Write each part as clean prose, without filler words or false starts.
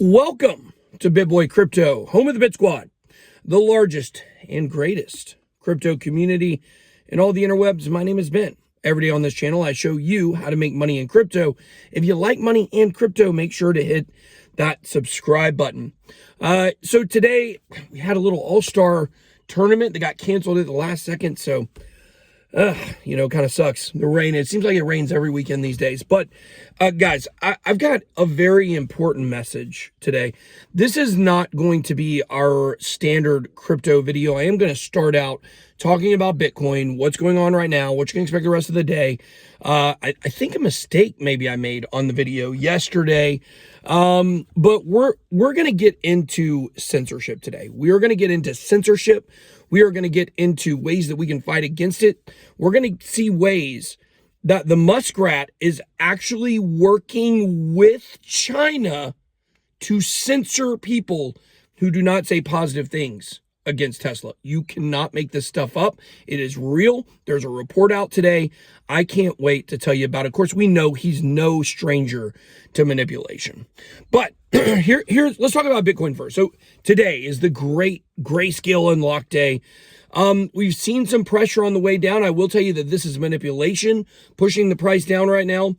Welcome to BitBoy Crypto, home of the Bit Squad, the largest and greatest crypto community in all the interwebs. My name is Ben. Every day on this channel, I show you how to make money in crypto. If you like money and crypto, make sure to hit that subscribe button. So today, we had a little all-star tournament that got canceled at the last second, so kind of sucks. The rain, it seems like it rains every weekend these days. But guys, I've got a very important message today. This is not going to be our standard crypto video. I am going to start out talking about Bitcoin, what's going on right now, what you can expect the rest of the day. I think a mistake maybe I made on the video yesterday. But we're going to get into censorship today. We are going to get into censorship. We are going to get into ways that we can fight against it. We're going to see ways that the muskrat is actually working with China to censor people who do not say positive things against Tesla. You cannot make this stuff up. It is real. There's a report out today. I can't wait to tell you about it. Of course, we know he's no stranger to manipulation. But let's talk about Bitcoin first. So today is the great Grayscale unlock day. We've seen some pressure on the way down. I will tell you that this is manipulation pushing the price down right now.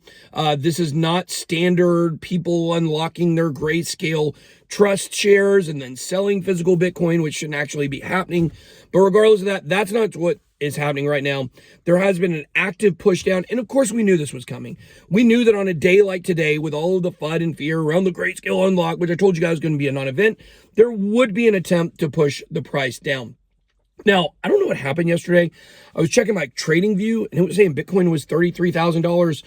This is not standard people unlocking their Grayscale trust shares and then selling physical Bitcoin, which shouldn't actually be happening. But regardless of that, that's not what is happening right now. There has been an active push down. And of course, we knew this was coming. We knew that on a day like today, with all of the FUD and fear around the Grayscale unlock, which I told you guys was going to be a non-event, there would be an attempt to push the price down. Now, I don't know what happened yesterday. I was checking my trading view and it was saying Bitcoin was $33,000.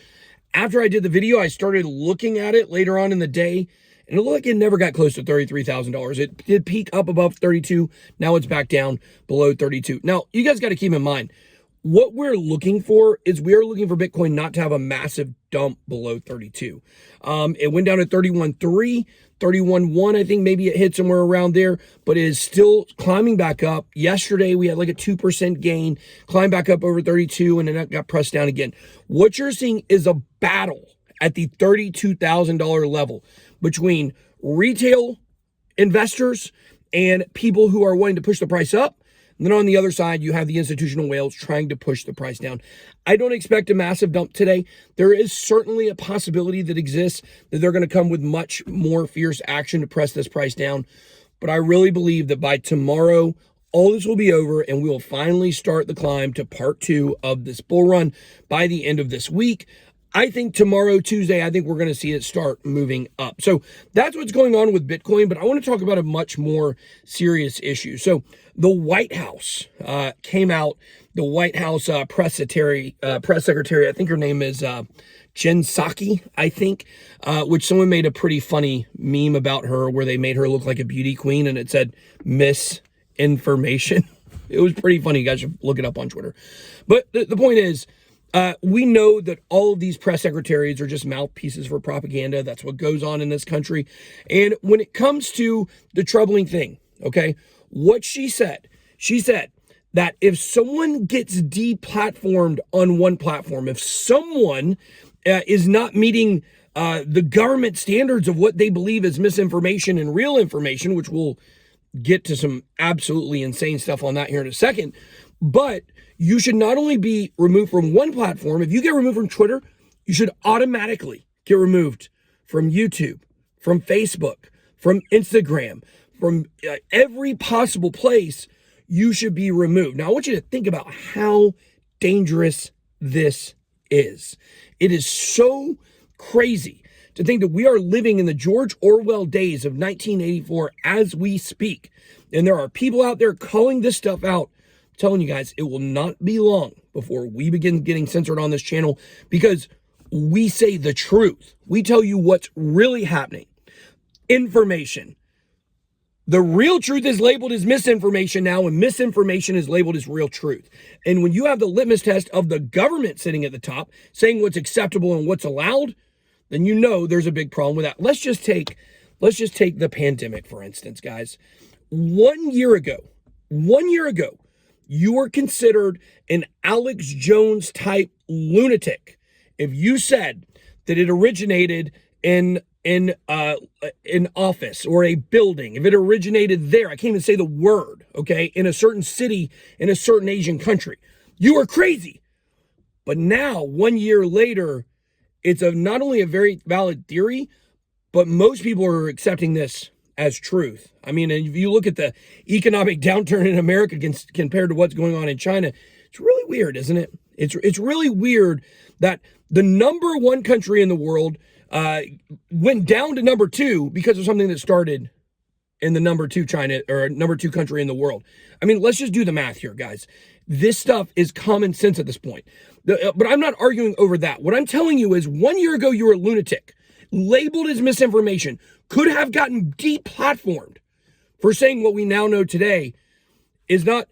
After I did the video, I started looking at it later on in the day and it looked like it never got close to $33,000. It did peak up above 32. Now it's back down below 32. Now, you guys got to keep in mind, what we're looking for is we are looking for Bitcoin not to have a massive dump below 32. It went down to 31.3, 31.1. I think maybe it hit somewhere around there, but it is still climbing back up. Yesterday, we had like a 2% gain, climbed back up over 32, and then that got pressed down again. What you're seeing is a battle at the $32,000 level between retail investors and people who are wanting to push the price up. And then on the other side, you have the institutional whales trying to push the price down. I don't expect a massive dump today. There is certainly a possibility that exists that they're going to come with much more fierce action to press this price down. But I really believe that by tomorrow, all this will be over and we will finally start the climb to part 2 of this bull run by the end of this week. I think tomorrow, Tuesday, I think we're going to see it start moving up. So that's what's going on with Bitcoin, but I want to talk about a much more serious issue. So the White House came out, the White House press secretary, I think her name is Jen Psaki, I think, which someone made a pretty funny meme about her where they made her look like a beauty queen and it said misinformation. It was pretty funny. You guys should look it up on Twitter. But the point is, we know that all of these press secretaries are just mouthpieces for propaganda. That's what goes on in this country. And when it comes to the troubling thing, okay, what she said that if someone gets deplatformed on one platform, if someone is not meeting the government standards of what they believe is misinformation and real information, which we'll get to some absolutely insane stuff on that here in a second, but you should not only be removed from one platform. If you get removed from Twitter, you should automatically get removed from YouTube, from Facebook, from Instagram, from every possible place. You should be removed. Now, I want you to think about how dangerous this is. It is so crazy to think that we are living in the George Orwell days of 1984 as we speak. And there are people out there calling this stuff out. Telling you guys, it will not be long before we begin getting censored on this channel because we say the truth. We tell you what's really happening. Information. The real truth is labeled as misinformation now, and misinformation is labeled as real truth. And when you have the litmus test of the government sitting at the top saying what's acceptable and what's allowed, then you know there's a big problem with that. Let's just take the pandemic, for instance, guys. 1 year ago, you were considered an Alex Jones type lunatic if you said that it originated in in an office or a building, if it originated there, I can't even say the word, okay, in a certain city, in a certain Asian country, you are crazy. But now, 1 year later, it's not only a very valid theory, but most people are accepting this as truth. I mean, if you look at the economic downturn in America compared to what's going on in China, it's really weird, isn't it? It's really weird that the number one country in the world went down to number two because of something that started in the number two China or number two country in the world. I mean, let's just do the math here, guys. This stuff is common sense at this point. But I'm not arguing over that. What I'm telling you is 1 year ago, you were a lunatic, labeled as misinformation, could have gotten deplatformed for saying what we now know today is not,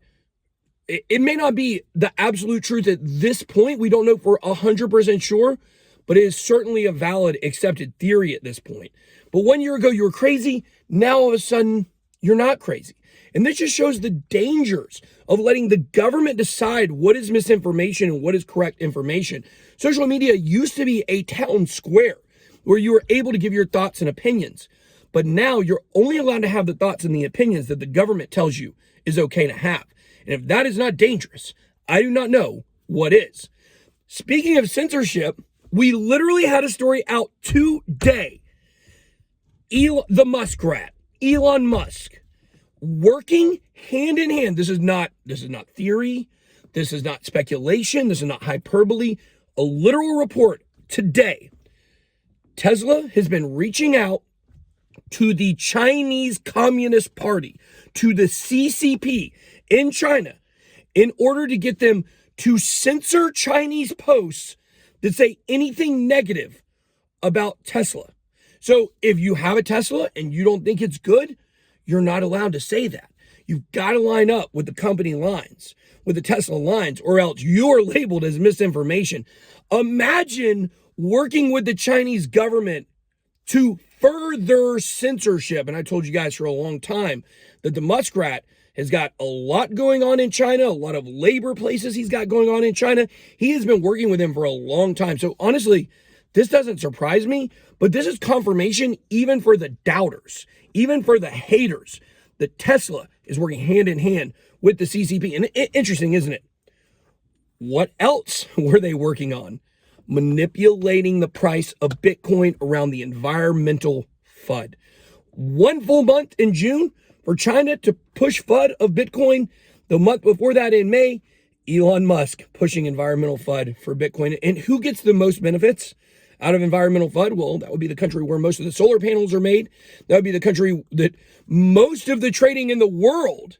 it may not be the absolute truth at this point. We don't know for 100% sure, but it is certainly a valid accepted theory at this point. But 1 year ago, you were crazy. Now, all of a sudden, you're not crazy. And this just shows the dangers of letting the government decide what is misinformation and what is correct information. Social media used to be a town square where you were able to give your thoughts and opinions. But now you're only allowed to have the thoughts and the opinions that the government tells you is okay to have. And if that is not dangerous, I do not know what is. Speaking of censorship, we literally had a story out today. The Muskrat, Elon Musk, working hand in hand. This is not theory. This is not speculation. This is not hyperbole. A literal report today. Tesla has been reaching out to the Chinese Communist Party, to the CCP in China, in order to get them to censor Chinese posts that say anything negative about Tesla. So if you have a Tesla and you don't think it's good, you're not allowed to say that. You've got to line up with the company lines, with the Tesla lines, or else you're labeled as misinformation. Imagine working with the Chinese government to further censorship. And I told you guys for a long time that the Muskrat has got a lot going on in China, a lot of labor places he's got going on in China. He has been working with him for a long time. So honestly, this doesn't surprise me, but this is confirmation even for the doubters, even for the haters, that Tesla is working hand in hand with the CCP. And interesting, isn't it? What else were they working on? Manipulating the price of Bitcoin around the environmental FUD. 1 full month in June for China to push FUD of Bitcoin. The month before that in May, Elon Musk pushing environmental FUD for Bitcoin. And who gets the most benefits out of environmental FUD? Well, that would be the country where most of the solar panels are made. That would be the country that most of the trading in the world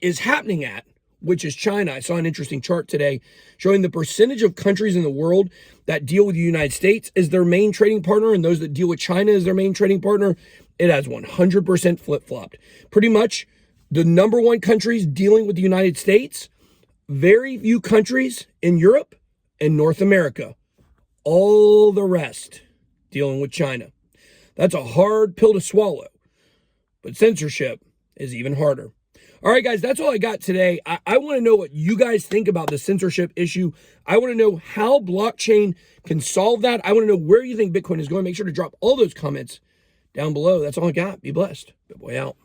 is happening at, which is China. I saw an interesting chart today showing the percentage of countries in the world that deal with the United States as their main trading partner and those that deal with China as their main trading partner. It has 100% flip-flopped. Pretty much the number one countries dealing with the United States, very few countries in Europe and North America. All the rest dealing with China. That's a hard pill to swallow, but censorship is even harder. All right, guys, that's all I got today. I want to know what you guys think about the censorship issue. I want to know how blockchain can solve that. I want to know where you think Bitcoin is going. Make sure to drop all those comments down below. That's all I got. Be blessed. BitBoy out.